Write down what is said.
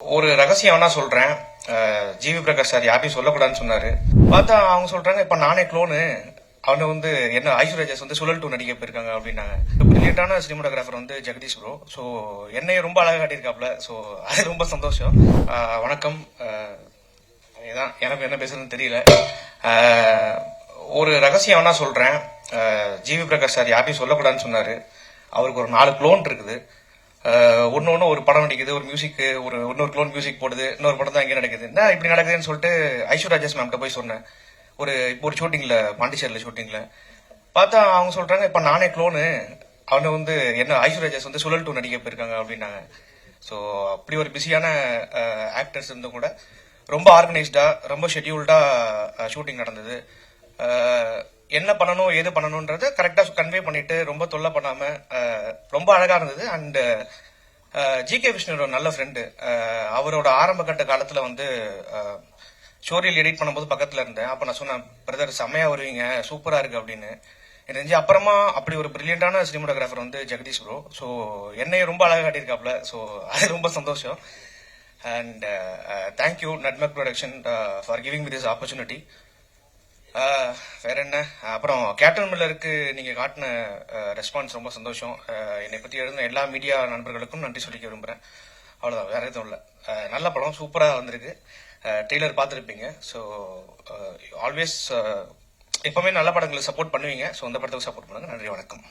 ஒரு ரகசியம் வேணா சொல்றேன். ஜிவி பிரகாஷ் சார் யாரையும் சொல்லக்கூடாதுன்னு சொன்னாரு. பார்த்தா அவங்க சொல்றாங்க இப்ப நானே குளோனு. அவனை வந்து என்ன ஐஸ்வர்யா வந்து சுழல் டூ நடிக்க போயிருக்காங்க அப்படின்னாங்க. பிரில்லியண்டான சினிமாட்டோகிராஃபர் வந்து ஜெகதீஷ் ப்ரோ. ஸோ என்னைய ரொம்ப அழகா காட்டியிருக்காப்ல. ஸோ அது ரொம்ப சந்தோஷம். வணக்கம். இதான் எனக்கு என்ன பேசுறதுன்னு தெரியல. ஒரு ரகசியம் வேணா சொல்றேன். ஜிவி பிரகாஷ் சார் யாரையும் சொல்லக்கூடாதுன்னு சொன்னாரு. அவருக்கு ஒரு 4 குளோன் இருக்குது. ஒன்னு ஒரு படம் நடிக்குது, ஒரு மியூசிக், இன்னொரு க்ளோன் மியூசிக் போடுது, இன்னொரு படம் தான் இங்கே நடக்குது. என்ன இப்படி நடக்குதுன்னு சொல்லிட்டு ஐஸ்வர்யா மேம்கிட்ட போய் சொன்னேன். இப்போ ஒரு ஷூட்டிங்ல, பாண்டிச்சேரியில ஷூட்டிங்ல பார்த்தா அவங்க சொல்றாங்க இப்ப நானே குளோனு. அவனை வந்து என்ன ஐஸ்வர்யா வந்து சுழல் டூ நடிக்க போயிருக்காங்க அப்படின்னாங்க. ஸோ அப்படி ஒரு பிஸியான ஆக்டர்ஸ் இருந்தும் கூட ரொம்ப ஆர்கனைஸ்டா, ரொம்ப ஷெட்யூல்டா ஷூட்டிங் நடந்தது. என்ன பண்ணணும் ஏது பண்ணணும்ன்றத கரெக்டா கன்வே பண்ணிட்டு ரொம்ப தொல்லை பண்ணாம ரொம்ப அழகா இருந்தது. And G K. விஷ்ணு ஒரு நல்ல ஃப்ரெண்டு. அவரோட ஆரம்ப கட்ட காலத்துல வந்து ஷோரியல் எடிட் பண்ணும்போது பக்கத்துல இருந்தேன். அப்ப நான் சொன்னேன், பிரதர் செம்மையா வருவீங்க, சூப்பரா இருக்கு அப்படின்னு. எனக்கு அப்புறமா அப்படி ஒரு பிரில்லியண்டான சினிமாட்டோகிராஃபர் வந்து ஜெகதீஷ் ப்ரோ. ஸோ என்னைய ரொம்ப அழகா காட்டியிருக்காப்ல. ஸோ அது ரொம்ப சந்தோஷம். And thank you நட்மக் production for giving me this opportunity. வேற என்ன, அப்புறம் கேப்டன் மில்லருக்கு நீங்க காட்டின ரெஸ்பான்ஸ் ரொம்ப சந்தோஷம். என்னை பத்தி எழுதின எல்லா மீடியா நண்பர்களுக்கும் நன்றி சொல்லிக்க விரும்புறேன். அவ்வளவுதான், வேற எதுவும் இல்லை. நல்ல படம், சூப்பரா வந்திருக்கு. ட்ரெய்லர் பார்த்துருப்பீங்க. ஸோ ஆல்வேஸ் எப்பவுமே நல்ல படங்களை சப்போர்ட் பண்ணுவீங்க. ஸோ அந்த படத்துக்கு சப்போர்ட் பண்ணுங்க. நன்றி, வணக்கம்.